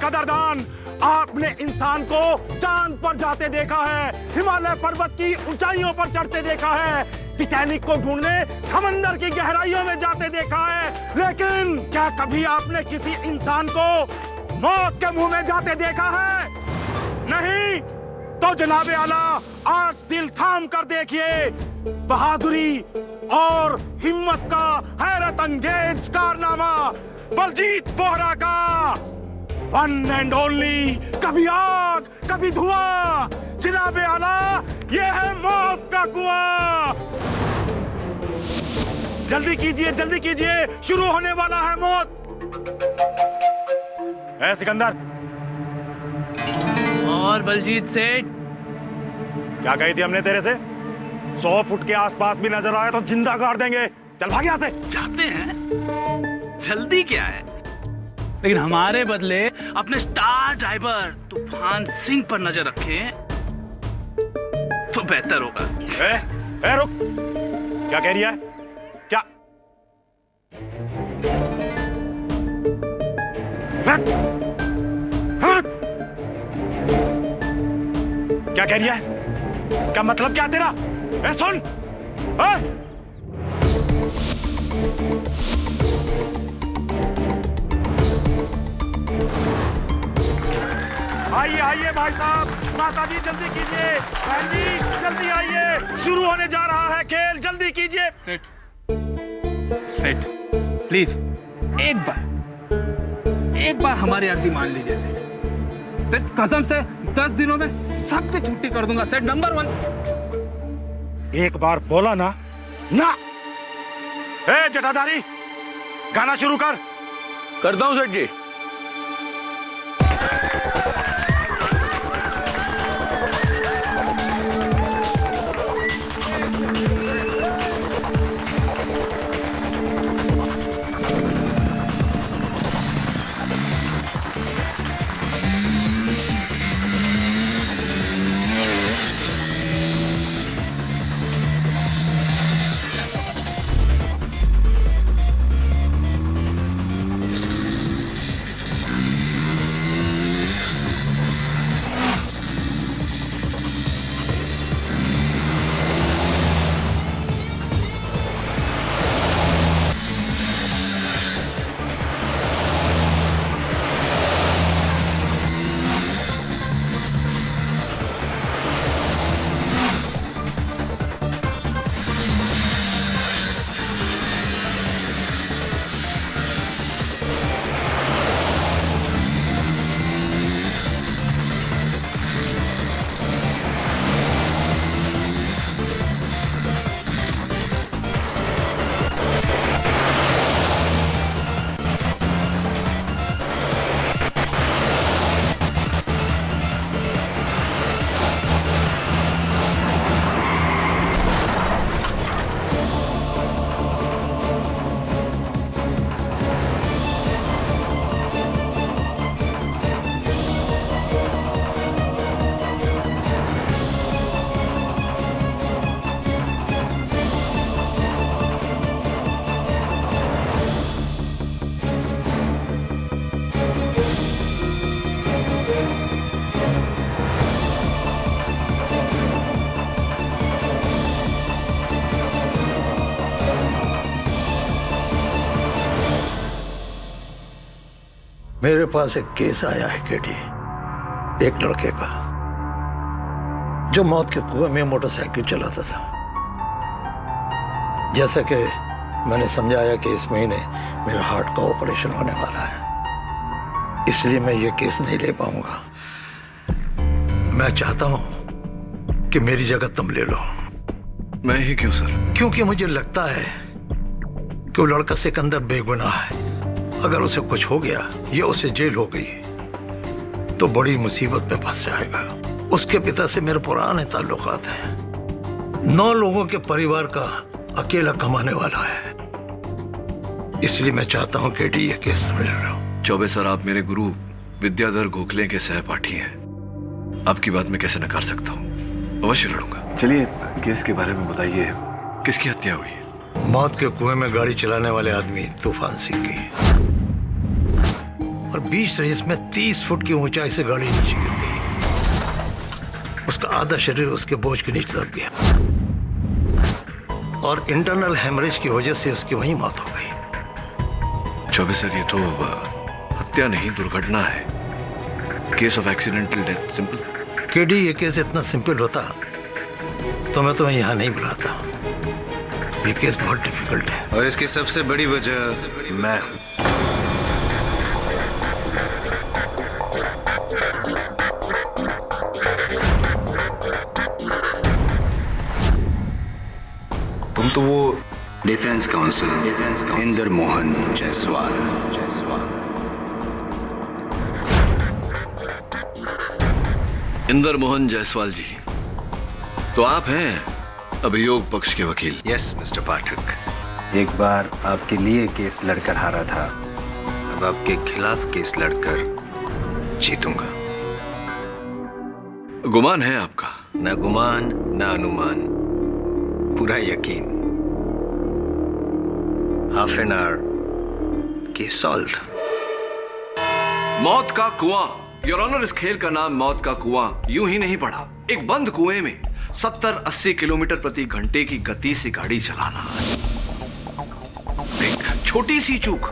कदरदान, आपने इंसान को चांद पर जाते देखा है, हिमालय पर्वत की ऊंचाइयों पर चढ़ते देखा है, टाइटैनिक को ढूंढने समंदर की गहराइयों में जाते देखा है, लेकिन क्या कभी आपने किसी इंसान को मौत के मुंह में जाते देखा है? नहीं। तो जनाबे आला, आज दिल थाम कर देखिए बहादुरी और हिम्मत का हैरत अंगेज कारनामा बलजीत बोहरा का। वन एंड ओनली, कभी आग कभी धुआं, जनाबे आला ये है मौत का कुआं। जल्दी कीजिए, शुरू होने वाला है मौत। ए सिकंदर। और बलजीत सेठ, क्या कही थी हमने तेरे से? 100 फुट के आसपास भी नजर आए तो जिंदा गाड़ देंगे। चल भाग यहाँ से। चाहते हैं, जल्दी क्या है, लेकिन हमारे बदले अपने स्टार ड्राइवर तूफान सिंह पर नजर रखें तो बेहतर होगा। ए रुक, क्या कह रही है? क्या क्या कह रही है? क्या मतलब क्या तेरा? ए सुन, आइए भाई साहब, माता जी जल्दी कीजिए, बहन जी जल्दी आइए, शुरू होने जा रहा है खेल, जल्दी कीजिए। सेठ प्लीज एक बार हमारी अर्जी मान लीजिए सेठ। कसम से 10 दिनों में सबकी छुट्टी कर दूंगा सेठ, नंबर 1। एक बार बोला ना। ए जटाधारी, गाना शुरू कर। करता हूं सेठ जी। मेरे पास एक केस आया है केटी, एक लड़के का जो मौत के कुएं में मोटरसाइकिल चलाता था। जैसा कि मैंने समझाया कि इस महीने मेरा हार्ट का ऑपरेशन होने वाला है, इसलिए मैं ये केस नहीं ले पाऊंगा। मैं चाहता हूं कि मेरी जगह तुम ले लो। मैं ही क्यों सर? क्योंकि मुझे लगता है कि वो लड़का सिकंदर बेगुनाह है। अगर उसे कुछ हो गया या उसे जेल हो गई तो बड़ी मुसीबत में फंस जाएगा। उसके पिता से मेरे पुराने ताल्लुकात हैं। 9 लोगों के परिवार का अकेला कमाने वाला है। इसलिए मैं चाहता हूं कि ये केस ले लो। चौबे सर, आप मेरे गुरु विद्याधर गोखले के सहपाठी हैं। आपकी बात मैं कैसे नकार सकता हूँ? अवश्य लड़ूंगा। चलिए केस के बारे में बताइए, किसकी हत्या हुई है? मौत के कुएं में गाड़ी चलाने वाले आदमी तूफान सिंह की। और 20 रेस में 30 फुट की ऊंचाई से गाड़ी नीचे गिर गई। उसका आधा शरीर उसके बोझ के नीचे दब गया और इंटरनल हेमरेज की वजह से उसकी वहीं मौत हो गई। चौबे सर, ये तो हत्या नहीं, दुर्घटना है। Case of accidental death, simple. KD, ये केस इतना सिंपल होता तो मैं तुम्हें यहाँ नहीं बुलाता। ये केस बहुत डिफिकल्ट है और इसकी सबसे बड़ी वजह मैं हूं। तुम तो वो डिफेंस काउंसिल इंदर मोहन जायसवाल। इंदर मोहन जायसवाल जी, तो आप हैं अभियोग पक्ष के वकील? यस मिस्टर पाठक, एक बार आपके लिए केस लड़कर हारा था, अब आपके खिलाफ केस लड़कर जीतूंगा। गुमान है आपका? ना गुमान ना अनुमान, पूरा यकीन। Half an hour case solved. मौत का कुआं, योर ऑनर, इस खेल का नाम मौत का कुआं यूं ही नहीं पड़ा। एक बंद कुएं में 70-80 किलोमीटर प्रति घंटे की गति से गाड़ी चलाना, एक छोटी सी चूक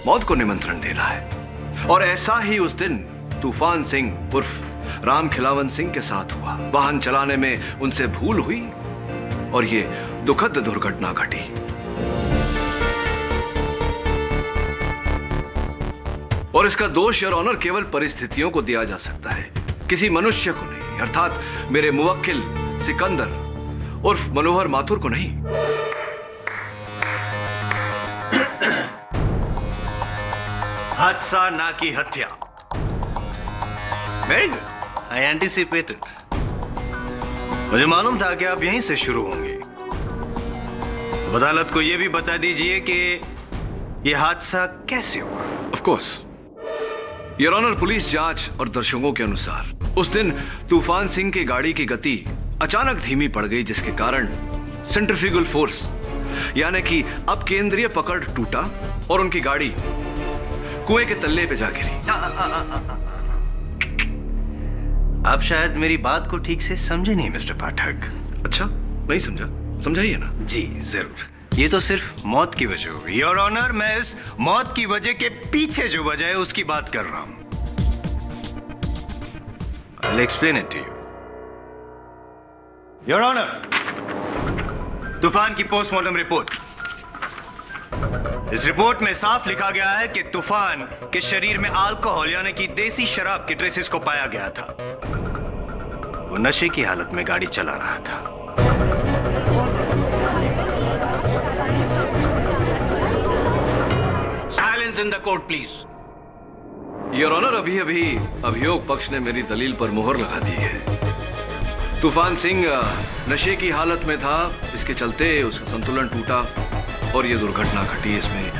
मौत को निमंत्रण देना है। और ऐसा ही उस दिन तूफान सिंह उर्फ राम खिलावन सिंह के साथ हुआ। वाहन चलाने में उनसे भूल हुई और ये दुखद दुर्घटना घटी। और इसका दोष योर ऑनर केवल परिस्थितियों को दिया जा सकता है, किसी मनुष्य को नहीं, अर्थात मेरे मुवक्किल सिकंदर उर्फ मनोहर माथुर को नहीं। हादसा ना की हत्या। आई एंटिसिपेटेड। मुझे मालूम था कि आप यहीं से शुरू होंगे। अदालत को यह भी बता दीजिए कि यह हादसा कैसे हुआ। Of course your honour, police जांच और दर्शकों के अनुसार उस दिन तूफान सिंह की गाड़ी की गति अचानक धीमी पड़ गई, जिसके कारण सेंट्रीफ्यूगल फोर्स यानी कि अब केंद्रीय पकड़ टूटा और उनकी गाड़ी कुएं के तल्ले पे जा गिरी। आप शायद मेरी बात को ठीक से समझे नहीं मिस्टर पाठक। अच्छा, नहीं समझा, समझाइए ना। जी जरूर। ये तो सिर्फ मौत की वजह हुई। योर ऑनर, मैं इस मौत की वजह के पीछे जो वजह है उसकी बात कर रहा हूं। I'll explain it to you. Your honour, तूफान की पोस्टमार्टम रिपोर्ट। इस रिपोर्ट में साफ लिखा गया है कि तूफान के शरीर में अल्कोहल यानी कि देसी शराब के ट्रेसेस को पाया गया था। वो नशे की हालत में गाड़ी चला रहा था। Silence in the court please. Your honour, अभी अभी अभियोग पक्ष ने मेरी दलील पर मुहर लगा दी है। तूफान सिंह नशे की हालत में था, इसके चलते उसका संतुलन टूटा और ये दुर्घटना घटी। इसमें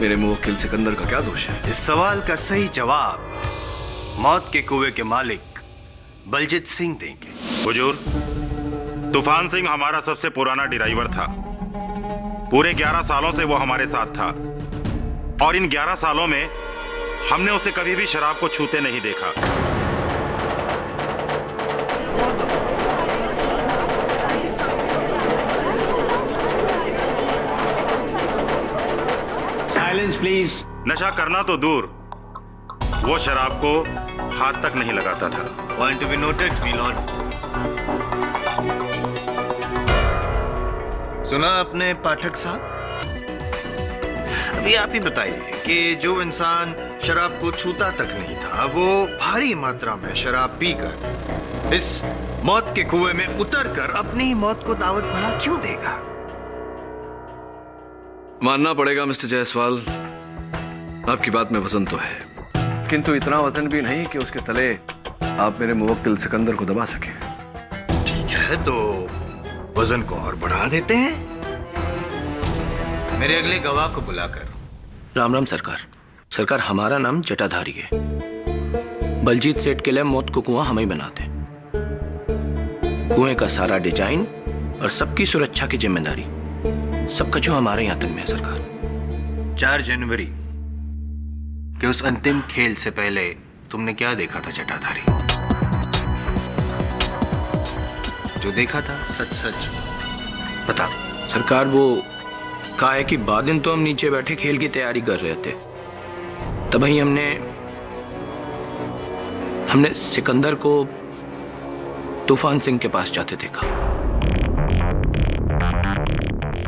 मेरे मुवक्किल सिकंदर का क्या दोष है? इस सवाल का सही जवाब मौत के कुएं के मालिक बलजीत सिंह देंगे। हुजूर, तूफान सिंह हमारा सबसे पुराना ड्राइवर था। पूरे 11 सालों से वो हमारे साथ था और इन 11 सालों में हमने उसे कभी भी शराब को छूते नहीं देखा। Silence please. नशा करना तो दूर, वो शराब को हाथ तक नहीं लगाता था। Point to be noted, me Lord. सुना आपने पाठक साहब? अभी आप ही बताइए कि जो इंसान शराब को छूता तक नहीं था, वो भारी मात्रा में शराब पीकर इस मौत के कुएं में उतरकर अपनी मौत को दावत भला क्यों देगा? मानना पड़ेगा मिस्टर जायसवाल, आपकी बात में वजन तो है, किंतु इतना वजन भी नहीं कि उसके तले आप मेरे मुवक्किल सिकंदर को दबा सके। ठीक है, तो वजन को और बढ़ा देते हैं। मेरे अगले गवाह को बुलाकर। राम राम सरकार। सरकार, हमारा नाम जटाधारी है। बलजीत सेठ के लिए मौत को कुआं हम ही बनाते हैं। कुएं का सारा डिजाइन और सबकी सुरक्षा की जिम्मेदारी सबका जो हमारे यहाँ तक में है सरकार। 4 जनवरी कि उस अंतिम खेल से पहले तुमने क्या देखा था जटाधारी? जो देखा था सच सच बता। सरकार, वो काहे कि बाद दिन तो हम नीचे बैठे खेल की तैयारी कर रहे थे, तभी हमने सिकंदर को तूफान सिंह के पास जाते देखा।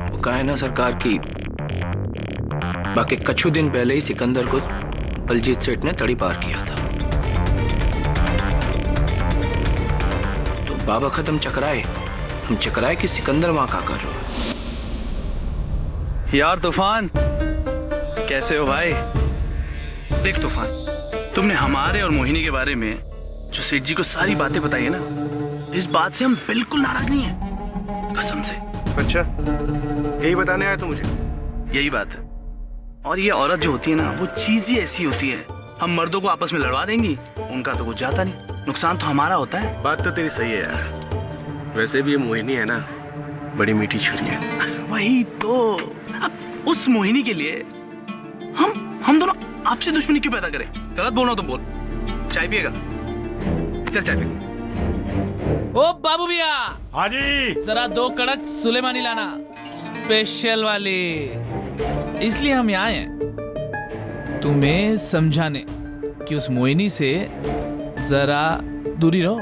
वो कहा है ना सरकार की बाकी कुछ दिन पहले ही सिकंदर को बलजीत सेठ ने तड़ी पार किया था। तो बाबा हम चकराए कि सिकंदर वहां क्या कर रहा है। यार तूफान, कैसे हो भाई? देख तूफान, तुमने हमारे और मोहिनी के बारे में जो सेठ जी को सारी बातें बताई है ना, इस बात से हम बिल्कुल नाराज नहीं है, कसम से। अच्छा, यही बताने आया तो मुझे? यही बात है। और ये औरत जो होती है ना, वो चीज ही ऐसी होती है, हम मर्दों को आपस में लड़वा देंगी, उनका तो कुछ जाता नहीं, नुकसान तो हमारा होता है। बात तो तेरी सही है यार, वैसे भी ये मोहिनी है ना, बड़ी मीठी छुरी है। वही तो। अब उस मोहिनी के लिए हम दोनों आपसे दुश्मनी क्यों पैदा करें? गलत बोल रहा तो बोल। चाय पिएगा? चल चाय पिएगा। ओ बाबू भैया, हाँ जी। जरा 2 कड़क सुलेमानी लाना, स्पेशल वाली। इसलिए हम यहाँ हैं तुम्हें समझाने कि उस मोहिनी से जरा दूरी रहो,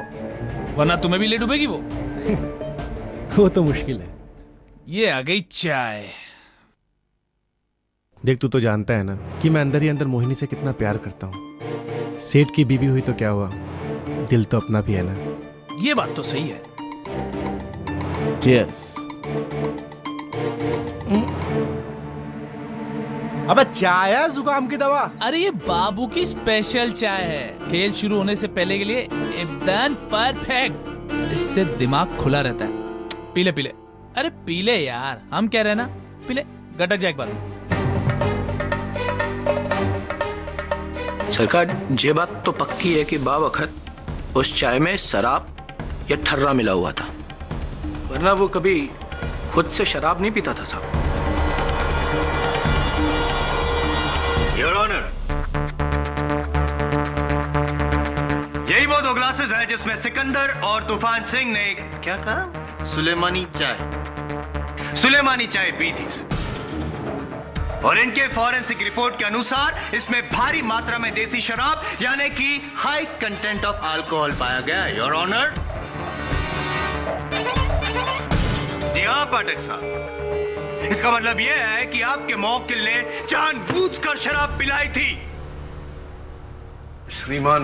वरना तुम्हें भी ले डूबेगी वो। वो तो मुश्किल है। ये आ गई चाय। देख, तू तो जानता है ना कि मैं अंदर ही अंदर मोहिनी से कितना प्यार करता हूँ। सेठ की बीवी हुई तो क्या हुआ, दिल तो अपना भी है ना। ये बात तो सही है। चीयर्स। अबे चाय है जुकाम की दवा? अरे ये बाबू की स्पेशल चाय है, खेल शुरू होने से पहले के लिए एकदम परफेक्ट। इससे दिमाग खुला रहता है। पीले पीले, अरे पीले यार, हम कह रहे हैं ना, पीले। गटक जाए एक बार। सरकार, ये बात तो पक्की है कि बावखत उस चाय में शराब या ठर्रा मिला हुआ था, वरना वो कभी खुद से शराब नहीं पीता था साहब। योर ऑनर, यही वो 2 ग्लासेस है जिसमें सिकंदर और तूफान सिंह ने क्या कहा? सुलेमानी चाय पी थी। और इनके फॉरेंसिक रिपोर्ट के अनुसार इसमें भारी मात्रा में देसी शराब यानी कि हाई कंटेंट ऑफ अल्कोहल पाया गया है, योर ऑनर। जी हाँ पाठक साहब, इसका मतलब यह है कि आपके मौकिल ने जानबूझकर शराब पिलाई थी। श्रीमान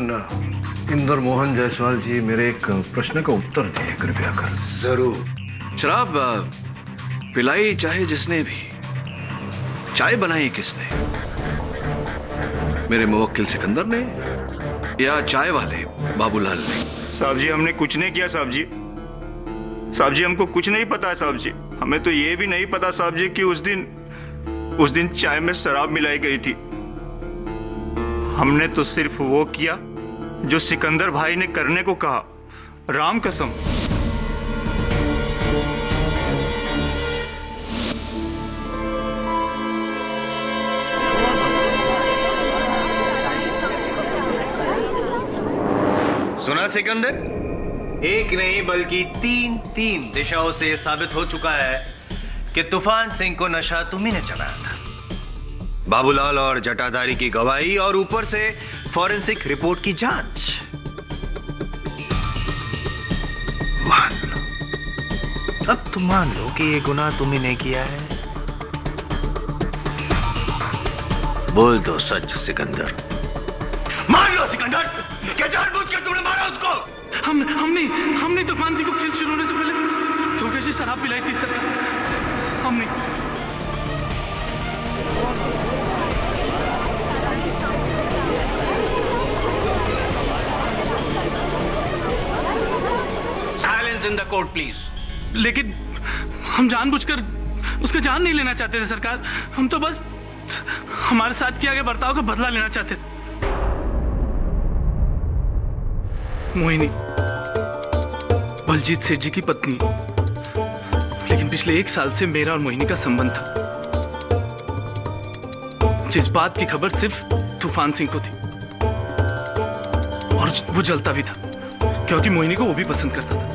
इंदर मोहन जायसवाल जी, मेरे एक प्रश्न का उत्तर दें कृपया कर। जरूर। शराब पिलाई चाहे जिसने भी, चाय बनाई किसने? मेरे मुवक्किल सिकंदर ने या चाय वाले बाबूलाल ने? साहब जी, हमने कुछ नहीं किया साहब जी। साहब जी, हमको कुछ नहीं पता है साहब जी। हमें तो ये भी नहीं पता साहब जी कि उस दिन चाय में शराब मिलाई गई थी। हमने तो सिर्फ वो किया जो सिकंदर भाई ने करने को कहा, राम कसम। सुना सिकंदर, एक नहीं बल्कि 3 दिशाओं से यह साबित हो चुका है कि तूफान सिंह को नशा तुम्ही ने चलाया था। बाबूलाल और जटाधारी की गवाही और ऊपर से फॉरेंसिक रिपोर्ट की जांच। मान लो, अब तुम मान लो कि ये गुनाह तुम्ही ने किया है। बोल दो सच सिकंदर। मान लो सिकंदर, क्या जानबूझकर तुमने मारा उसको? हमने तूफान सिंह को खेल शुरू होने से पहले धोखे से शराब पिलाई थी सर। हमने। Silence in the court please. लेकिन हम जानबूझकर उसका जान नहीं लेना चाहते थे सरकार। हम तो बस हमारे साथ किया गया बर्ताव का बदला लेना चाहते थे। मोहिनी बलजीत सेठ जी की पत्नी, लेकिन पिछले 1 साल से मेरा और मोहिनी का संबंध था, जिस बात की खबर सिर्फ तूफान सिंह को थी, और वो जलता भी था क्योंकि मोहिनी को वो भी पसंद करता था।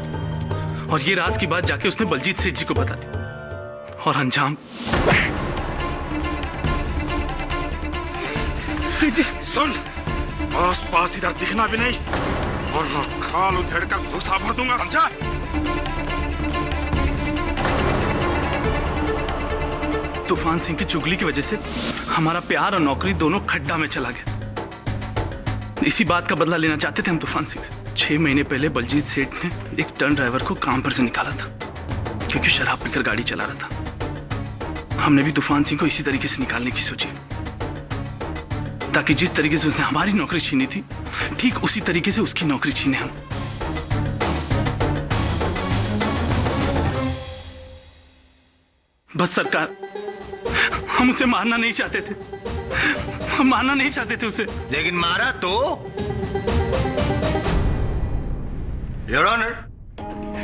और ये राज की बात जाके उसने बलजीत सेठ जी को बता दी, और अंजाम सुन, आस पास इधर दिखना भी नहीं, वरना खाल उधेड़ कर भूसा भर दूंगा, समझा? तूफान सिंह की चुगली की वजह से हमारा प्यार और नौकरी दोनों खड्डा में चला गया। इसी बात का बदला लेना चाहते थे हम तूफान सिंह से। 6 महीने पहले बलजीत सेठ ने एक टर्न ड्राइवर को काम पर से निकाला था क्योंकि शराब पीकर गाड़ी चला रहा था। हमने भी तूफान सिंह को इसी तरीके से निकालने की सोची, ताकि जिस तरीके से उसने हमारी नौकरी छीनी थी, ठीक उसी तरीके से उसकी नौकरी छीने हम। बस सरकार, हम उसे मारना नहीं चाहते थे, हम मारना नहीं चाहते थे उसे। लेकिन मारा तो। योर ऑनर,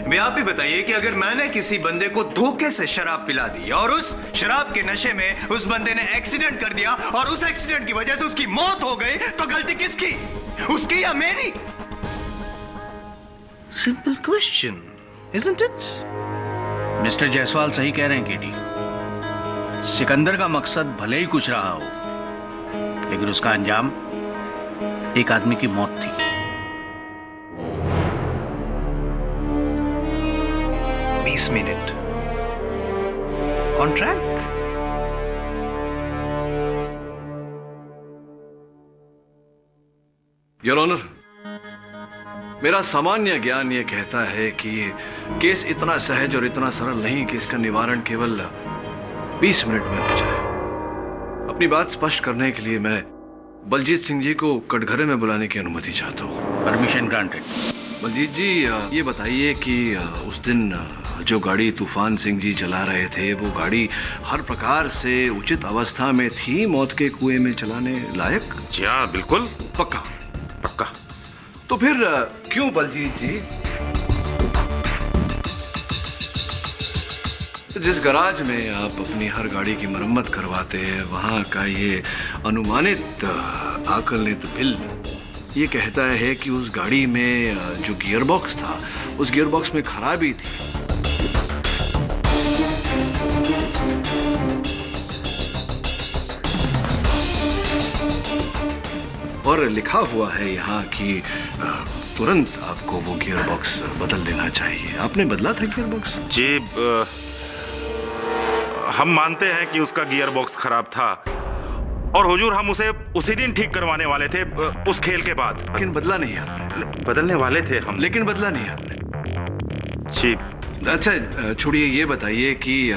मैं आप भी बताइए कि अगर मैंने किसी बंदे को धोखे से शराब पिला दी और उस शराब के नशे में उस बंदे ने एक्सीडेंट कर दिया और उस एक्सीडेंट की वजह से उसकी मौत हो गई, तो गलती किसकी, उसकी या मेरी? Simple question, isn't it? Mister Jaiswal सही कह रहे हैं केडी। सिकंदर का मकसद भले ही कुछ रहा हो, लेकिन उसका अंजाम एक आदमी की मौत थी। 20 minute on track. Your honour, मेरा सामान्य ज्ञान यह कहता है कि केस इतना सहज और इतना सरल नहीं कि इसका निवारण केवल 20 मिनट में हो जाए। अपनी बात स्पष्ट करने के लिए मैं बलजीत सिंह जी को कटघरे में बुलाने की अनुमति चाहता हूँ। Permission granted. बलजीत जी, ये बताइए कि उस दिन जो गाड़ी तूफान सिंह जी चला रहे थे, वो गाड़ी हर प्रकार से उचित अवस्था में थी, मौत के कुएं में चलाने लायक? जी हाँ, बिल्कुल पक्का? पक्का। तो फिर क्यों बलजीत जी जिस गराज में आप अपनी हर गाड़ी की मरम्मत करवाते हैं, वहां का ये अनुमानित आकलित बिल ये कहता है कि उस गाड़ी में जो गियरबॉक्स था, उस गियरबॉक्स में खराबी थी। और लिखा हुआ है यहाँ कि तुरंत आपको वो गियरबॉक्स बदल देना चाहिए। आपने बदला था गियरबॉक्स? जी, हम मानते हैं कि उसका गियर बॉक्स खराब था और हुजूर हम उसे उसी दिन ठीक करवाने वाले थे, उस खेल के बाद। लेकिन बदला नहीं आपने? बदलने वाले थे हम, लेकिन बदला नहीं आपने। जी। अच्छा छोड़िए, ये बताइए कि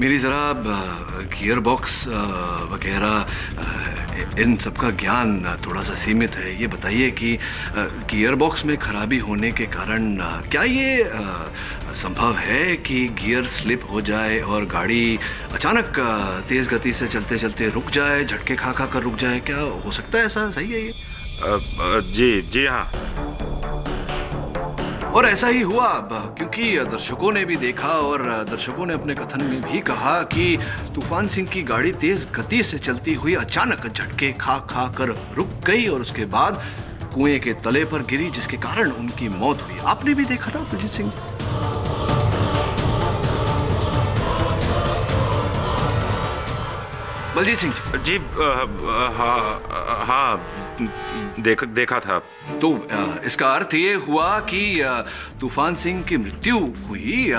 मेरी ज़रा गियर बॉक्स वगैरह इन सब का ज्ञान थोड़ा सा सीमित है। ये बताइए कि गियर बॉक्स में खराबी होने के कारण क्या ये संभव है कि गियर स्लिप हो जाए और गाड़ी अचानक तेज़ गति से चलते चलते रुक जाए, झटके खा खा कर रुक जाए? क्या हो सकता है ऐसा? सही है ये? जी हाँ। और ऐसा ही हुआ क्योंकि दर्शकों ने भी देखा और दर्शकों ने अपने कथन में भी कहा कि तूफान सिंह की गाड़ी तेज गति से चलती हुई अचानक झटके खा खा कर रुक गई और उसके बाद कुएं के तले पर गिरी, जिसके कारण उनकी मौत हुई। आपने भी देखा था बलजीत सिंह? बलजीत सिंह जी, हाँ, देखा था। तो इसका अर्थ ये हुआ कि तूफान सिंह की मृत्यु हुई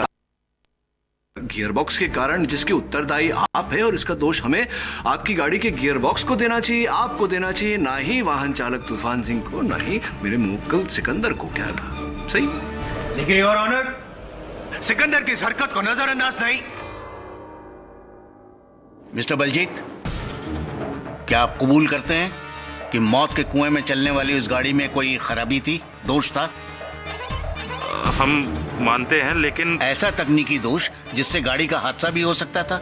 गियरबॉक्स के कारण, जिसके उत्तरदायी आप हैं, और इसका दोष हमें आपकी गाड़ी के गियरबॉक्स को देना चाहिए, आपको देना चाहिए, ना ही वाहन चालक तूफान सिंह को, ना ही मेरे मुवक्किल सिकंदर को। क्या सही? लेकिन योर ऑनर, सिकंदर की इस हरकत को नजरअंदाज नहीं। मिस्टर बलजीत, क्या आप कबूल करते हैं कि मौत के कुएं में चलने वाली उस गाड़ी में कोई खराबी थी, दोष था? हम मानते हैं, लेकिन ऐसा तकनीकी दोष जिससे गाड़ी का हादसा भी हो सकता था।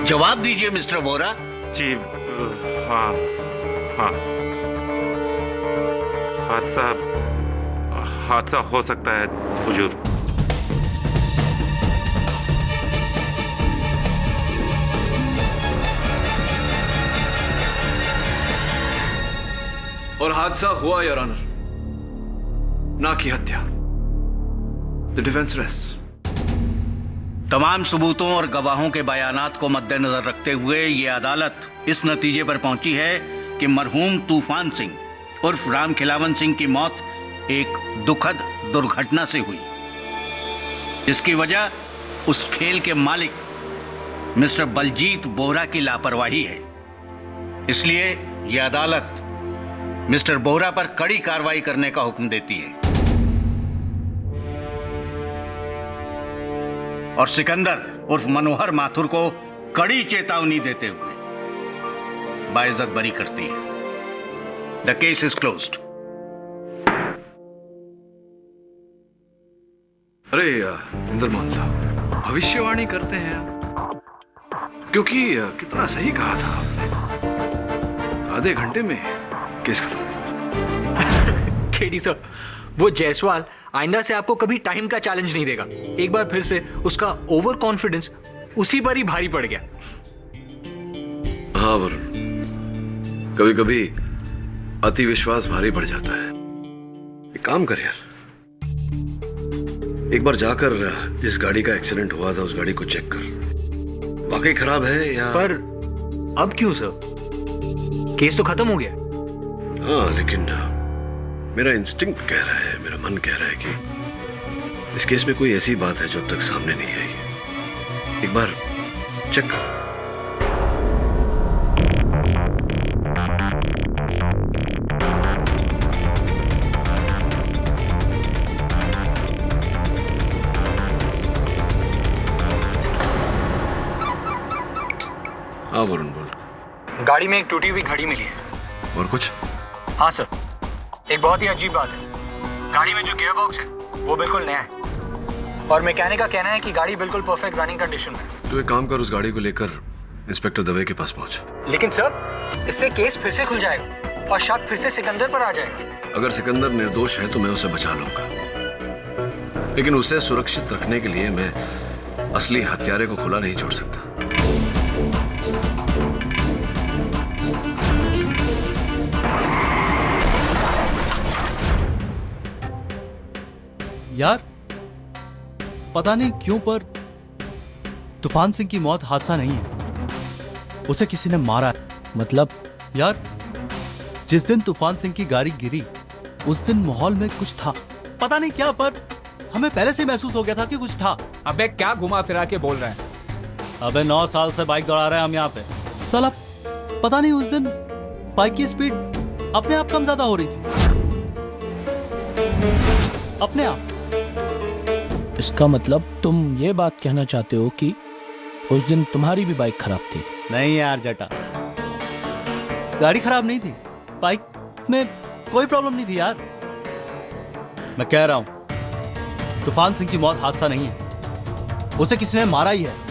जवाब दीजिए मिस्टर वोरा। जी, हाँ, हाँ, हादसा हो सकता है हुजूर। और हादसा हुआ योर ऑनर, ना की हत्या। The defence rest. तमाम सबूतों और गवाहों के बयानात को मद्देनजर रखते हुए ये अदालत इस नतीजे पर पहुंची है कि मरहूम तूफान सिंह उर्फ राम खिलावन सिंह की मौत एक दुखद दुर्घटना से हुई। इसकी वजह उस खेल के मालिक मिस्टर बलजीत बोहरा की लापरवाही है। इसलिए यह अदालत मिस्टर बोहरा पर कड़ी कार्रवाई करने का हुक्म देती है और सिकंदर उर्फ मनोहर माथुर को कड़ी चेतावनी देते हुए बाइज्जत बरी करती है। The case is closed. अरे इंद्रमोहन साहब, भविष्यवाणी करते हैं आप, क्योंकि कितना सही कहा था आपने। आधे घंटे में केस खत्म। केडी सर, वो जायसवाल आइंदा से आपको कभी टाइम का चैलेंज नहीं देगा। एक बार फिर से उसका ओवर कॉन्फिडेंस उसी पर ही भारी पड़ गया। हाँ वरुण, कभी कभी अति विश्वास भारी पड़ जाता है। एक काम कर यार, एक बार जाकर जिस गाड़ी का एक्सीडेंट हुआ था उस गाड़ी को चेक कर, वाकई खराब है या। पर अब क्यों सर, केस तो खत्म हो गया। हाँ, लेकिन मेरा इंस्टिंक्ट कह रहा है, मेरा मन कह रहा है कि इस केस में कोई ऐसी बात है जो अब तक सामने नहीं आई। एक बार चेक कर। हाँ वरुण बोल। गाड़ी में एक टूटी हुई घड़ी मिली है। और कुछ? हाँ सर, एक बहुत ही अजीब बात है। गाड़ी में जो गियर बॉक्स है वो बिल्कुल नया है और मैकेनिक का कहना है कि गाड़ी बिल्कुल परफेक्ट रनिंग कंडीशन में है। तो एक काम कर, उस गाड़ी को लेकर इंस्पेक्टर दवे के पास पहुंच। लेकिन सर, इससे केस फिर से खुल जाएगा और शक फिर से सिकंदर पर आ जाएगा। अगर सिकंदर निर्दोष है तो मैं उसे बचा लूंगा, लेकिन उसे सुरक्षित रखने के लिए मैं असली हत्यारे को खुला नहीं छोड़ सकता। यार पता नहीं क्यों पर तूफान सिंह की मौत हादसा नहीं है, उसे किसी ने मारा है। मतलब? यार जिस दिन तूफान सिंह की गाड़ी गिरी उस दिन माहौल में कुछ था, पता नहीं क्या, पर हमें पहले से महसूस हो गया था कि कुछ था। अबे क्या घुमा फिरा के बोल रहे हैं? अबे 9 साल से बाइक दौड़ा रहे हैं हम यहाँ पे। साला पता नहीं उस दिन बाइक की स्पीड अपने आप कम ज्यादा हो रही थी, अपने आप। इसका मतलब तुम ये बात कहना चाहते हो कि उस दिन तुम्हारी भी बाइक खराब थी? नहीं यार जटा, गाड़ी खराब नहीं थी, बाइक में कोई प्रॉब्लम नहीं थी यार। मैं कह रहा हूं तूफान सिंह की मौत हादसा नहीं है, उसे किसी ने मारा ही है।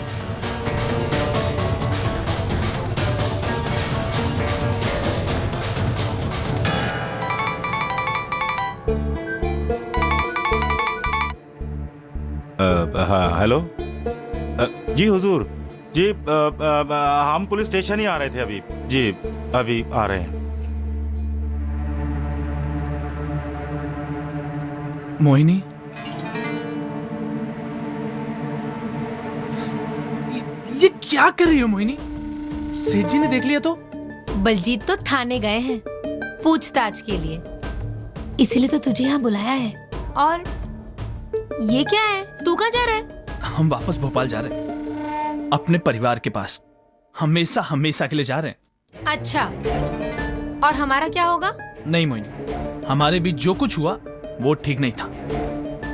हेलो जी हुजूर जी, हम पुलिस स्टेशन ही आ रहे थे अभी जी, अभी आ रहे हैं। मोहिनी, ये क्या कर रही हो मोहिनी? सेठ जी ने देख लिया तो? बलजीत तो थाने गए हैं पूछताछ के लिए, इसीलिए तो तुझे यहाँ बुलाया है। और ये क्या है, तू कहाँ जा रहा है? हम वापस भोपाल जा रहे हैं, अपने परिवार के पास, हमेशा हमेशा के लिए जा रहे हैं। अच्छा, और हमारा क्या होगा? नहीं मोहिनी, हमारे बीच जो कुछ हुआ वो ठीक नहीं था,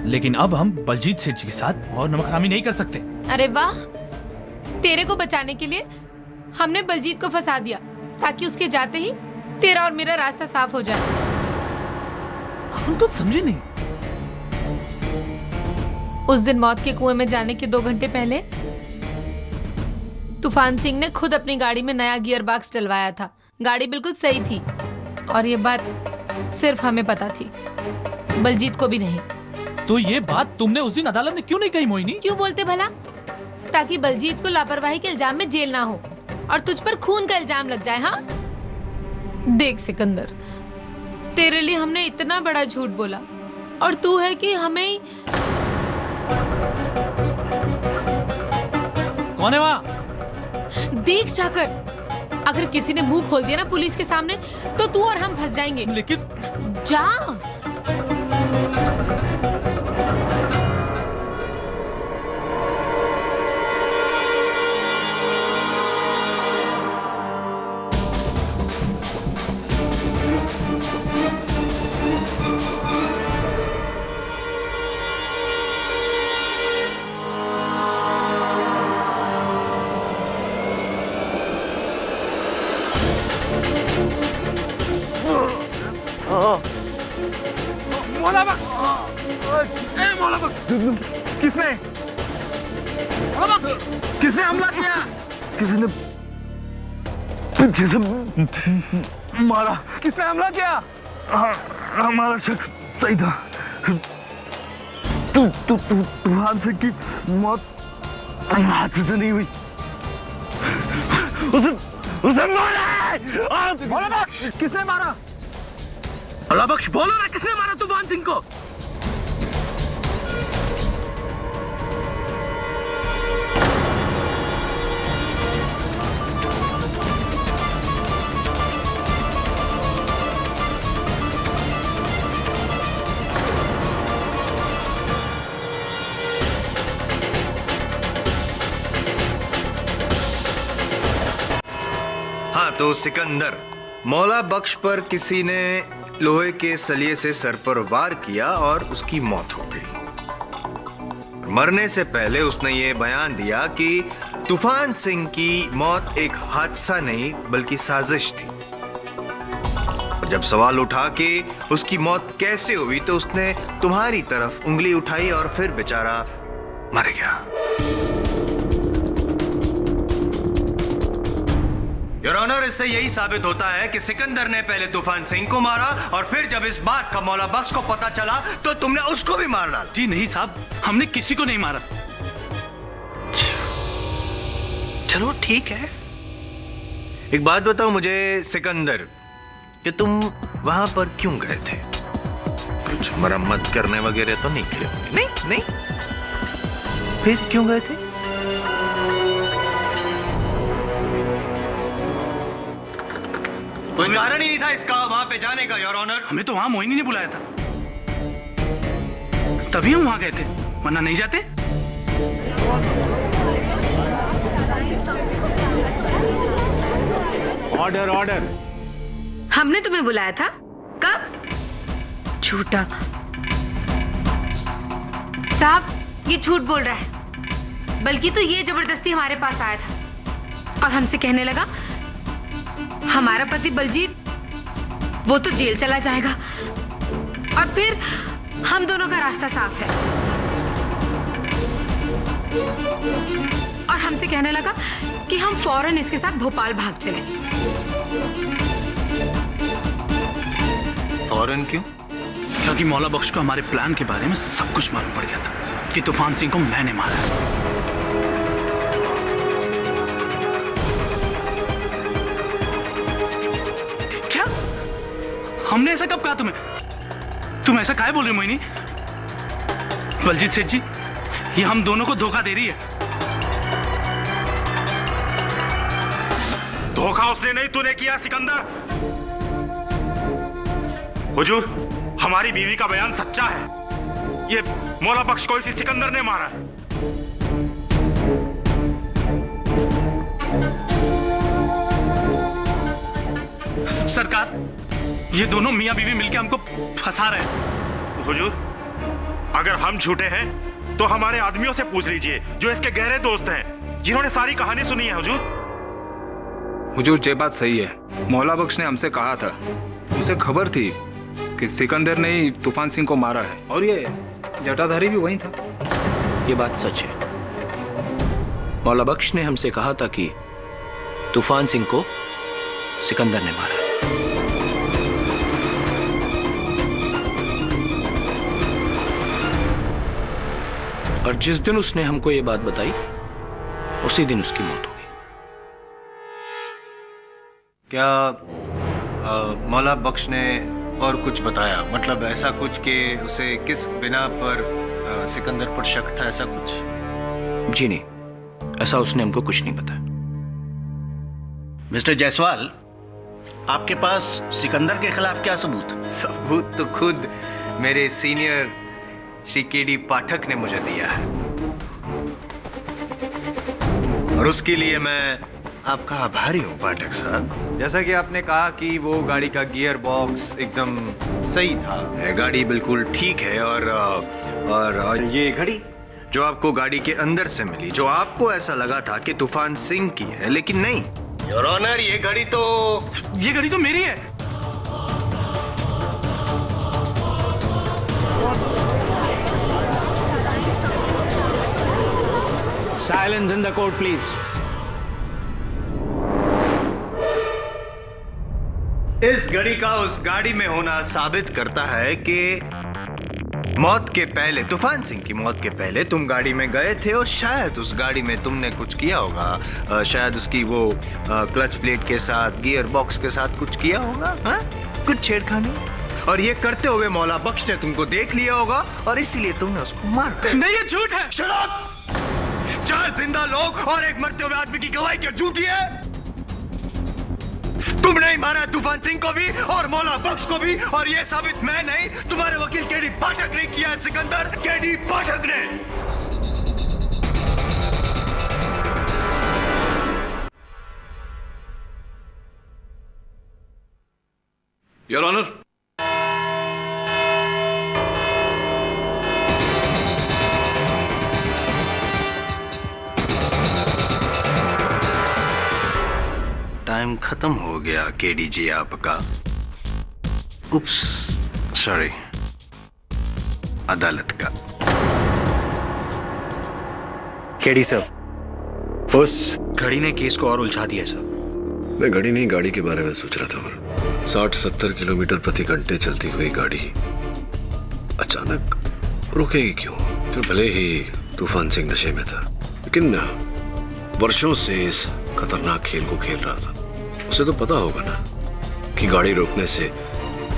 लेकिन अब हम बलजीत सेठ जी के साथ और नमकहरामी नहीं कर सकते। अरे वाह, तेरे को बचाने के लिए हमने बलजीत को फंसा दिया ताकि उसके जाते ही तेरा और मेरा रास्ता साफ हो जाए। हम कुछ समझे नहीं। उस दिन मौत के कुएं में जाने के 2 घंटे पहले तूफान सिंह ने खुद अपनी गाड़ी में नया गियर बॉक्स डलवाया था। गाड़ी बिल्कुल सही थी और ये बात सिर्फ हमें पता थी, बलजीत को भी नहीं। तो ये बात तुमने उस दिन अदालत में क्यों नहीं कही मोहिनी? क्यों बोलते भला? ताकि बलजीत को लापरवाही के इल्जाम में जेल ना हो और तुझ पर खून का इल्जाम लग जाए। हाँ देख सिकंदर, तेरे लिए हमने इतना बड़ा झूठ बोला और तू है कि हमें ही... कौन है वहाँ? देख जाकर, अगर किसी ने मुंह खोल दिया ना पुलिस के सामने तो तू और हम फंस जाएंगे। लेकिन जा। मौला बख्श, मौला बख्श, किसने किसने हमला किया? किसी ने पीछे से मारा। किसने हमला किया? हमारा शख्स सही था। तूफान सिंह की मौत हादसे से नहीं हुई, उसे मारा। मौला बख्श, किसने मारा? मौला बख्श, बोलो ना, किसने मारा तूफान सिंह को? हाँ, तो सिकंदर, मौला बख्श पर किसी ने लोहे के सलिए से सर पर वार किया और उसकी मौत हो गई। मरने से पहले उसने ये बयान दिया कि तूफान सिंह की मौत एक हादसा नहीं बल्कि साजिश थी। जब सवाल उठा कि उसकी मौत कैसे हुई तो उसने तुम्हारी तरफ उंगली उठाई और फिर बेचारा मर गया। योर ऑनर, इससे यही साबित होता है कि सिकंदर ने पहले तूफान सिंह को मारा और फिर जब इस बात का मौला बख्श को पता चला तो तुमने उसको भी मार डाला। जी नहीं साहब, हमने किसी को नहीं मारा। चलो ठीक है, एक बात बताओ मुझे सिकंदर, कि तुम वहां पर क्यों गए थे? कुछ मरम्मत करने वगैरह तो नहीं किए? नहीं नहीं, फिर क्यों गए थे? कोई कारण ही नहीं था इसका वहां पे जाने का, योर ऑनर। हमें तो वहां मोहिनी ने बुलाया था, तभी हम वहां गए थे, वरना नहीं जाते। Order order. हमने तुम्हें बुलाया था? कब? झूठा। साहब, ये झूठ बोल रहा है, बल्कि तो ये जबरदस्ती हमारे पास आया था और हमसे कहने लगा हमारा पति बलजीत वो तो जेल चला जाएगा और फिर हम दोनों का रास्ता साफ है। और हमसे कहने लगा कि हम फौरन इसके साथ भोपाल भाग चलें। फौरन क्यों? क्योंकि मौला बख्श को हमारे प्लान के बारे में सब कुछ मालूम पड़ गया था कि तूफान सिंह को मैंने मारा। क्या? हमने ऐसा कब कहा तुम्हें? तुम ऐसा काहे बोल रहे हो मोहिनी? बलजीत सेठ जी, ये हम दोनों को धोखा दे रही है। धोखा उसने नहीं, तूने किया सिकंदर। हुजूर, हमारी बीवी का बयान सच्चा है। ये मौला बख्श को इसी सिकंदर ने मारा है। सरकार, ये दोनों मियां बीवी मिलकर हमको फंसा रहे हैं। हुजूर, अगर हम झूठे हैं तो हमारे आदमियों से पूछ लीजिए जो इसके गहरे दोस्त हैं, जिन्होंने सारी कहानी सुनी है। हुजूर, ये बात सही है। मौला बख्श ने हमसे कहा था, उसे खबर थी कि सिकंदर ने ही तूफान सिंह को मारा है और ये जटाधारी भी वही था। ये बात सच है। मौला बख्श ने हमसे कहा था कि तूफान सिंह को सिकंदर ने मारा है। और जिस दिन उसने हमको ये बात बताई उसी दिन उसकी मौत हो गई। क्या मौला बख्श ने और कुछ बताया? मतलब ऐसा कुछ कि उसे किस बिना पर सिकंदर पर शक था, ऐसा कुछ? जी नहीं, ऐसा उसने हमको कुछ नहीं बताया। मिस्टर जायसवाल, आपके पास सिकंदर के खिलाफ क्या सबूत है? सबूत तो खुद मेरे सीनियर श्री केडी पाठक ने मुझे दिया है, और उसके लिए मैं आपका आभारी हूं पाठक साहब। जैसा कि आपने कहा कि वो गाड़ी का गियर बॉक्स एकदम सही था, गाड़ी बिल्कुल ठीक है, और ये घड़ी जो आपको गाड़ी के अंदर से मिली, जो आपको ऐसा लगा था कि तूफान सिंह की है, लेकिन नहीं योर ऑनर, ये घड़ी तो मेरी है। Silence in the court please. इस घड़ी का उस गाड़ी में होना साबित करता है कि मौत के पहले, तूफान सिंह की मौत के पहले तुम गाड़ी में गए थे, और शायद उस गाड़ी में तुमने कुछ किया होगा, शायद उसकी वो क्लच प्लेट के साथ, गियर बॉक्स के साथ कुछ किया होगा, हा? कुछ छेड़खानी, और ये करते हुए मौला बख्श ने तुमको देख लिया होगा, और इसीलिए तुमने उसको मारा। नहीं, ये झूठ है। शराब! 4 जिंदा लोग और एक मरते हुए आदमी की गवाही क्या झूठी है? तुमने ही मारा तूफान सिंह को भी और मौला बख्श को भी, और ये साबित मैं नहीं, तुम्हारे वकील केडी पाठक ने किया है सिकंदर, केडी पाठक ने। योर ऑनर, टाइम खत्म हो गया केडी जी आपका। उप्स, सॉरी, अदालत का। केडी साहब, उस घड़ी ने केस को और उलझा दिया साहब। मैं घड़ी नहीं, गाड़ी के बारे में सोच रहा था। और 60-70 किलोमीटर प्रति घंटे चलती हुई गाड़ी अचानक रुकेगी क्यों? फिर भले ही तूफान सिंह नशे में था, लेकिन वर्षों से इस खतरनाक खेल को खेल रहा था। उसे तो पता होगा ना कि गाड़ी रोकने से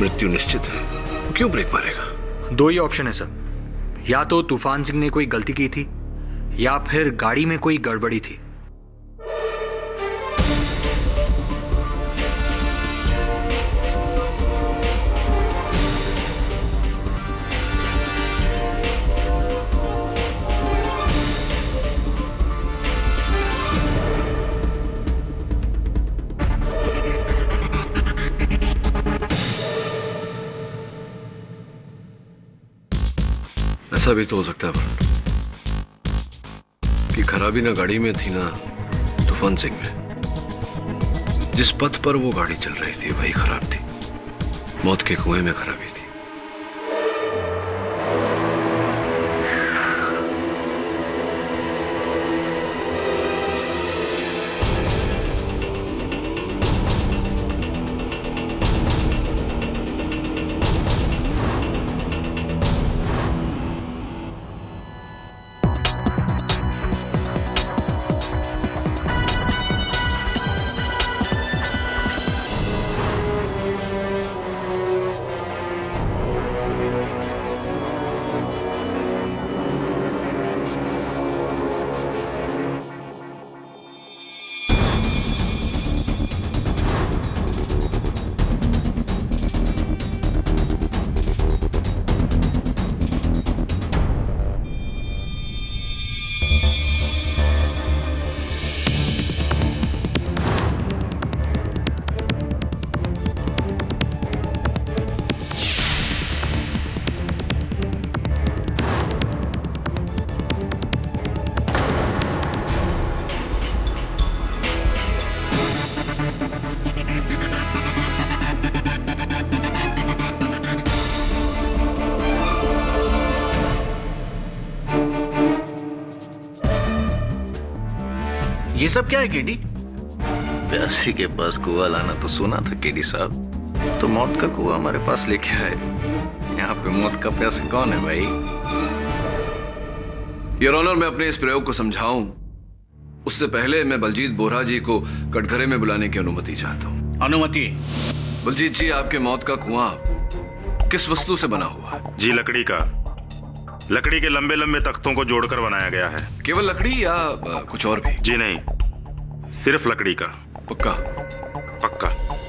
मृत्यु निश्चित है, वो क्यों ब्रेक मारेगा? 2 ही ऑप्शन है सर, या तो तूफान सिंह ने कोई गलती की थी, या फिर गाड़ी में कोई गड़बड़ी थी। ऐसा भी तो हो सकता है कि खराबी ना गाड़ी में थी ना तूफान सिंह में। जिस पथ पर वो गाड़ी चल रही थी वही खराब थी, मौत के कुएं में खराबी थी। ये सब क्या है केडी? प्यासी के पास कुआं लाना तो सुना था केडी साहब, तो मौत का कुआं हमारे पास लेके आए। यहाँ पे मौत का प्यासा कौन है भाई? योर ऑनर, मैं अपने इस प्रयोग को समझाऊं उससे पहले मैं बलजीत बोरा जी को कटघरे में बुलाने की अनुमति चाहता हूं। अनुमति? बलजीत जी, आपके मौत का कुआं किस वस्तु से बना हुआ है? जी लकड़ी का। लकड़ी के लंबे लंबे तख्तों को जोड़कर बनाया गया है। केवल लकड़ी या कुछ और भी? जी नहीं, सिर्फ लकड़ी का। पक्का? पक्का।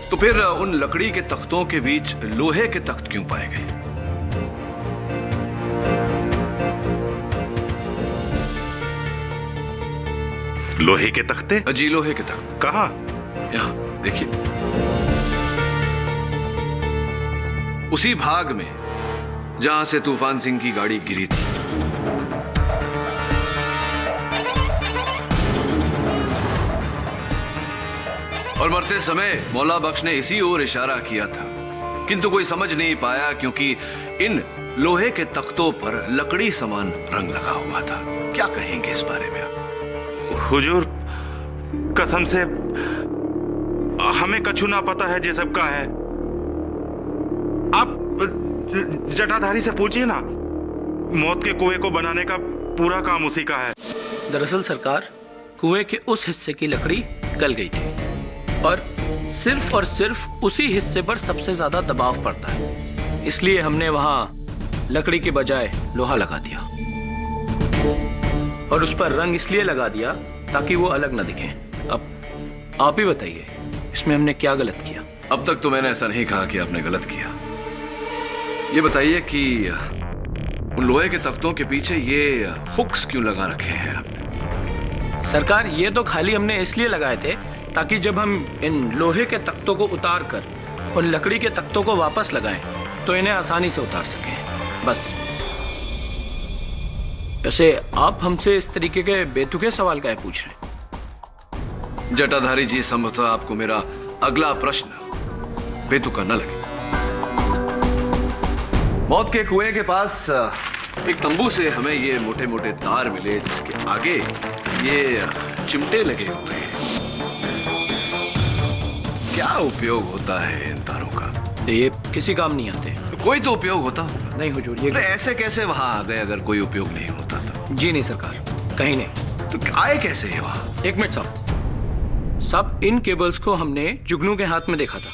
तो फिर उन लकड़ी के तख्तों के बीच लोहे के तख्त क्यों पाए गए? लोहे के तख्ते? जी लोहे के तख्त। कहाँ? यहाँ देखिए, उसी भाग में जहां से तूफान सिंह की गाड़ी गिरी थी। और मरते समय मौला बख्श ने इसी ओर इशारा किया था, किंतु कोई समझ नहीं पाया क्योंकि इन लोहे के तख्तों पर लकड़ी समान रंग लगा हुआ था। क्या कहेंगे इस बारे में आप? हुजूर, कसम से हमें कछु ना पता है, ये सब का है। आप जटाधारी से पूछिए ना, मौत के कुएं को बनाने का पूरा काम उसी का है। दरअसल सरकार, कुएं के उस हिस्से की लकड़ी गल गई थी और सिर्फ उसी हिस्से पर सबसे ज्यादा दबाव पड़ता है, इसलिए हमने वहां लकड़ी के बजाय लोहा लगा दिया और उस पर रंग इसलिए लगा दिया ताकि वो अलग न दिखे। अब आप ही बताइए, इसमें हमने क्या गलत किया? अब तक तो मैंने ऐसा नहीं कहा कि आपने गलत किया। ये बताइए कि उन लोहे के तख्तों के पीछे ये हुक्स क्यों लगा रखे हैं आपने? सरकार, ये तो खाली हमने इसलिए लगाए थे ताकि जब हम इन लोहे के तख्तों को उतार कर उन लकड़ी के तख्तों को वापस लगाएं तो इन्हें आसानी से उतार सकें, बस। वैसे आप हमसे इस तरीके के बेतुके सवाल काहे पूछ रहे हैं? जटाधारी जी, संभवतः आपको मेरा अगला प्रश्न बेतुका न लगे। मौत के कुएं के पास एक तंबू से हमें ये मोटे मोटे तार मिले, जिसके आगे ये चिमटे लगे हुए हैं। क्या उपयोग होता है इन तारों का? ये किसी काम नहीं आते। तो कोई तो उपयोग होता होगा। नहीं हुजूर, ये ऐसे कैसे वहां आ गए अगर कोई उपयोग नहीं होता तो? जी नहीं सरकार, कहीं नहीं। तो आए कैसे ये वहां? एक मिनट साहब, इन केबल्स को हमने जुगनू के हाथ में देखा था।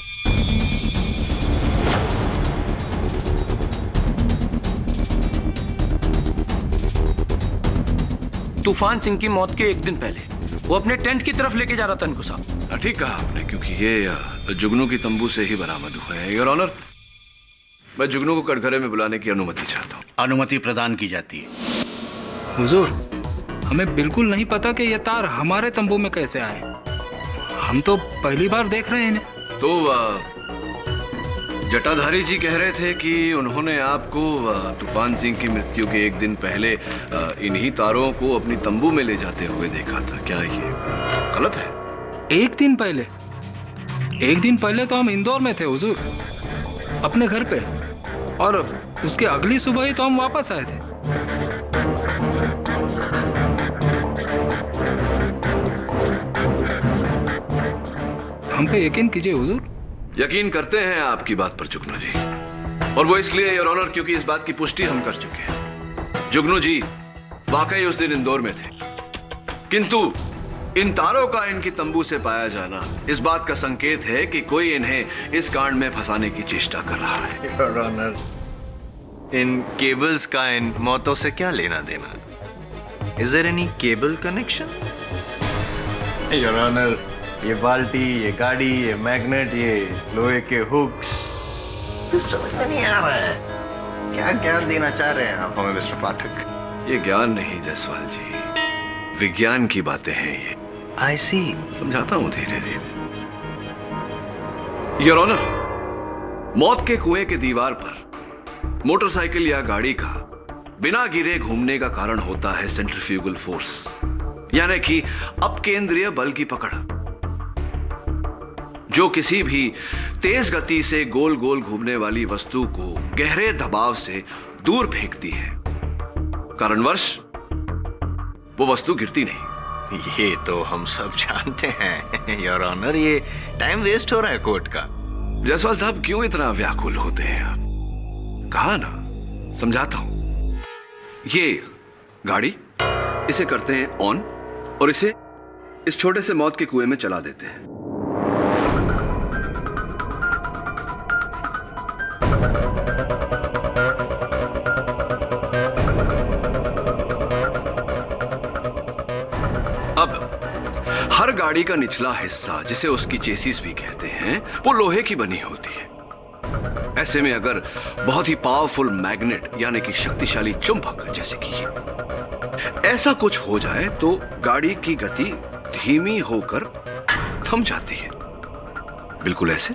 तूफान सिंह की मौत के एक दिन पहले वो अपने टेंट की तरफ लेके जा रहा था इनको साहब। ठीक कहा आपने, क्योंकि ये जुगनू की तंबू से ही बरामद हुए हैं। योर ऑनर, मैं जुगनू को कटघरे में बुलाने की अनुमति चाहता हूँ। अनुमति प्रदान की जाती है। हुजूर, हमें बिल्कुल नहीं पता कि ये तार हमारे तंबू में कैसे आए। हम तो पहली बार देख रहे हैं इन्हें। तो जटाधारी जी कह रहे थे कि उन्होंने आपको तूफान सिंह की मृत्यु के एक दिन पहले इन्हीं तारों को अपनी तंबू में ले जाते हुए देखा था। क्या ये गलत है? एक दिन पहले? एक दिन पहले तो हम इंदौर में थे हुजूर, अपने घर पे, और उसके अगली सुबह ही तो हम वापस आए थे। हम पे यकीन कीजिए हुजूर। यकीन करते हैं आपकी बात पर जुगनू जी, और वो इसलिए योर ऑनर क्योंकि इस बात की पुष्टि हम कर चुके हैं। जुगनू जी वाकई उस दिन इंदौर में थे, किंतु इन तारों का इनकी तंबू से पाया जाना इस बात का संकेत है कि कोई इन्हें इस कांड में फंसाने की चेष्टा कर रहा है। योर ऑनर, इन केबल्स का इन मौतों से क्या लेना देना? Is there any cable connection? Your honour, ये बाल्टी, ये गाड़ी, ये मैग्नेट, ये लोहे के हुक्स, कुछ समझ में नहीं आ रहा है। क्या ज्ञान देना चाह रहे हैं आप हमें मिस्टर पाठक? ये ज्ञान नहीं जायसवाल जी, विज्ञान की बातें हैं ये। आई सी। समझाता हूं धीरे धीरे। योर ऑनर, मौत के कुएं के दीवार पर मोटरसाइकिल या गाड़ी का बिना गिरे घूमने का कारण होता है सेंट्रीफ्यूगल फोर्स, यानी कि अपकेंद्रीय बल की पकड़, जो किसी भी तेज गति से गोल गोल घूमने वाली वस्तु को गहरे दबाव से दूर फेंकती है। कारणवश वो वस्तु गिरती नहीं। ये तो हम सब जानते हैं योर ऑनर, ये टाइम वेस्ट हो रहा है कोर्ट का। जायसवाल साहब, क्यों इतना व्याकुल होते हैं आप? कहा ना, समझाता हूं। ये गाड़ी, इसे करते हैं ऑन और इसे इस छोटे से मौत के कुएं में चला देते हैं। हर गाड़ी का निचला हिस्सा, जिसे उसकी चेसिस भी कहते हैं, वो लोहे की बनी होती है। ऐसे में अगर बहुत ही पावरफुल मैग्नेट यानी कि शक्तिशाली चुंबक, जैसे कि ये, ऐसा कुछ हो जाए तो गाड़ी की गति धीमी होकर थम जाती है, बिल्कुल ऐसे।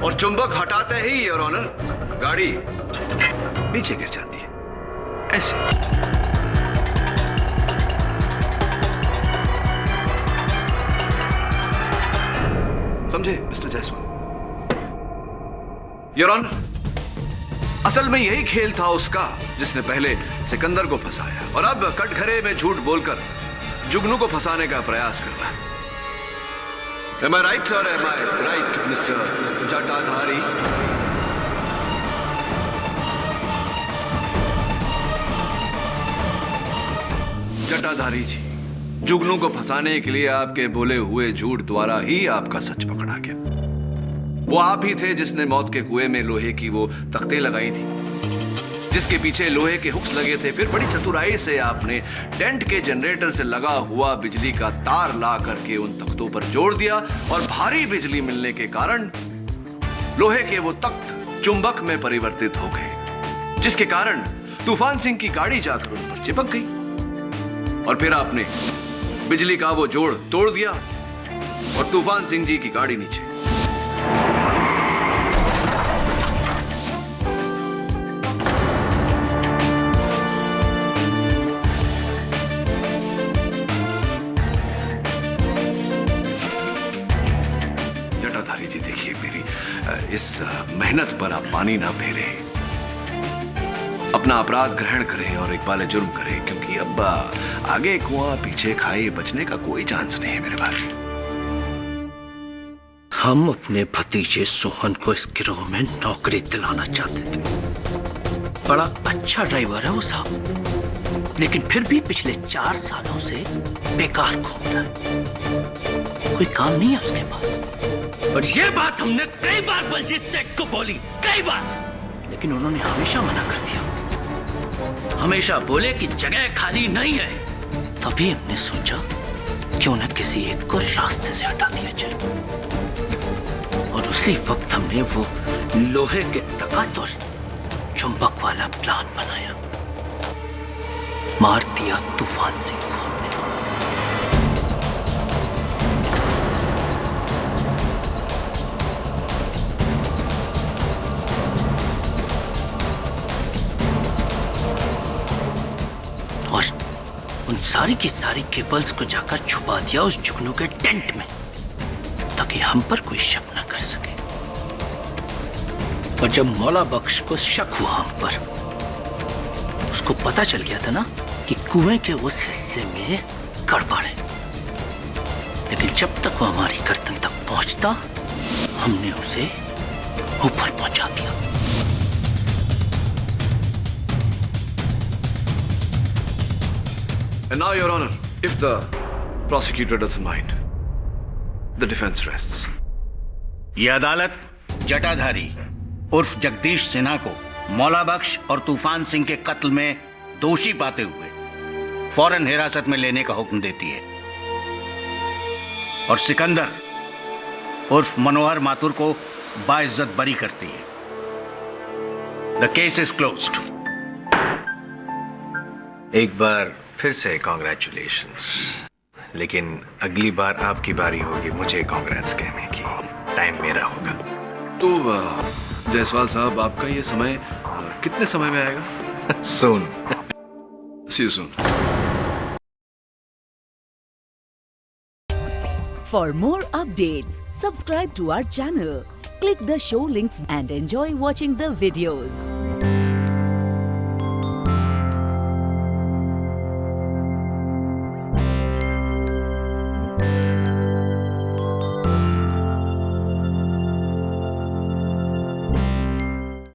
और चुंबक हटाते ही योर ऑनर गाड़ी नीचे गिर जाती है, ऐसे। समझे मिस्टर जायसवाल? योर ऑनर, असल में यही खेल था उसका जिसने पहले सिकंदर को फंसाया और अब कटघरे में झूठ बोलकर जुगनू को फंसाने का प्रयास कर रहा है। Am I right or am I right, Mr. जटाधारी? जटाधारी जी, जुगनू को फंसाने के लिए आपके बोले हुए झूठ द्वारा ही आपका सच पकड़ा गया। वो आप ही थे जिसने मौत के कुएं में लोहे की वो तख्ते लगाई थी, जिसके पीछे लोहे के हुक्स लगे थे। फिर बड़ी चतुराई से आपने टेंट के जनरेटर से लगा हुआ बिजली का तार ला करके उन तख्तों पर जोड़ दिया और भारी बिजली मिलने के कारण लोहे के वो तख्त चुंबक में परिवर्तित हो गए, जिसके कारण तूफान सिंह की गाड़ी जाकर उन पर चिपक गई। और फिर आपने बिजली का वो जोड़ तोड़ दिया और तूफान सिंह जी की गाड़ी नीचे। जटाधारी जी, देखिए मेरी इस मेहनत पर आप पानी ना फेरे, अपना अपराध ग्रहण करें और इकबाल जुर्म करें, क्योंकि अब आगे कुआं पीछे खाई बचने का कोई चांस नहीं है मेरे भाई। हम अपने भतीजे सोहन को इस गिरोह में नौकरी दिलाना चाहते थे। बड़ा अच्छा ड्राइवर है वो साहब, लेकिन फिर भी पिछले 4 सालों से बेकार घूम रहा है, कोई काम नहीं है उसके पास। और ये बात हमने कई बार बलजीत सेठ को बोली, कई बार, लेकिन उन्होंने हमेशा मना कर दिया। हमेशा बोले कि जगह खाली नहीं है। तभी हमने सोचा क्यों न किसी एक को रास्ते से हटा दिया जाए, और उसी वक्त हमने वो लोहे के तख्त और चुंबक वाला प्लान बनाया। मार दिया तूफान सिंह को हमने। और उन सारी की सारी केबल्स को जाकर छुपा दिया उस जुगनू के टेंट में, ताकि हम पर कोई शक न कर सके। और जब मौला बख्श को शक हुआ हम पर, उसको पता चल गया था ना कि कुएं के उस हिस्से में गड़बड़ है, लेकिन जब तक वो हमारी गर्दन तक पहुंचता, हमने उसे ऊपर पहुंचा दिया। And now, Your Honor, if the prosecutor doesn't mind, the defense rests. ये अदालत जटाधारी उर्फ जगदीश सिन्हा को मौला बख्श और तूफान सिंह के कत्ल में दोषी पाते हुए फौरन हिरासत में लेने का हुक्म देती है, और सिकंदर उर्फ मनोहर माथुर को बाइज्जत बरी करती है। The case is closed. एक बार फिर से कॉन्ग्रेचुलेशंस, लेकिन अगली बार आपकी बारी होगी मुझे कॉन्ग्रेट्स कहने की। टाइम मेरा होगा। तो जायसवाल साहब, आपका ये समय कितने समय में आएगा? Soon. See you soon. For more updates, subscribe to our channel, click the show links and enjoy watching the videos.